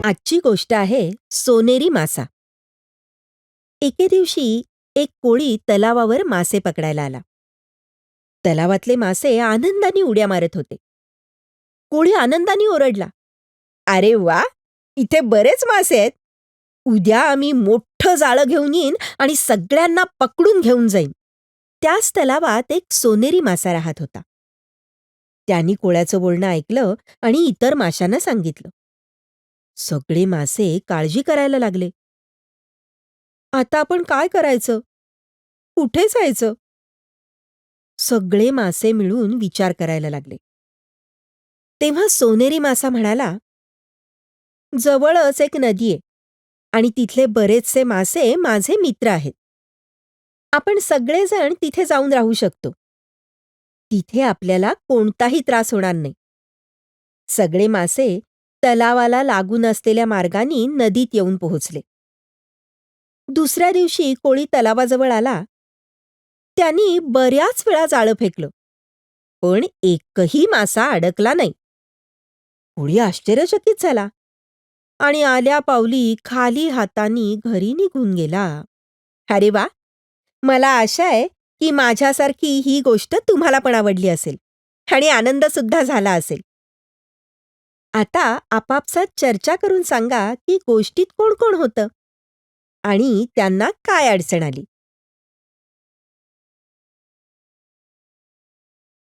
आजची गोष्ट आहे सोनेरी मासा. एके दिवशी एक कोळी तलावावर मासे पकडायला आला. तलावातले मासे आनंदाने उड्या मारत होते. कोळी आनंदाने ओरडला, "अरे वा! इथे बरेच मासे आहेत. उद्या आम्ही मोठं जाळं घेऊन येईन आणि सगळ्यांना पकडून घेऊन जाईन." त्याच तलावात एक सोनेरी मासा राहत होता. त्यांनी कोळ्याचं बोलणं ऐकलं आणि इतर माशांना सांगितलं. सगळे मासे काळजी करायला लागले. आता आपण काय करायचं? कुठे जायचं? सगळे मासे मिळून विचार करायला लागले. तेव्हा सोनेरी मासा म्हणाला, "जवळच एक नदी आहे आणि तिथले बरेचसे मासे माझे मित्र आहेत. आपण सगळेजण तिथे जाऊन राहू शकतो. तिथे आपल्याला कोणताही त्रास होणार नाही." सगळे मासे तलावाला लागून असलेल्या मार्गाने नदीत येऊन पोहोचले. दुसऱ्या दिवशी कोळी तलावाजवळ आला. त्यांनी बऱ्याच वेळा जाळं फेकलं, पण एकही मासा अडकला नाही. कोळी आश्चर्यचकित झाला आणि आल्या पावली खाली हातांनी घरी निघून गेला. अरे वा! मला आशा आहे की माझ्यासारखी ही गोष्ट तुम्हाला पण आवडली असेल आणि आनंदसुद्धा झाला असेल. आता आपापसात चर्चा करून सांगा की गोष्टीत कोण कोण होतं आणि त्यांना काय अडचण आली.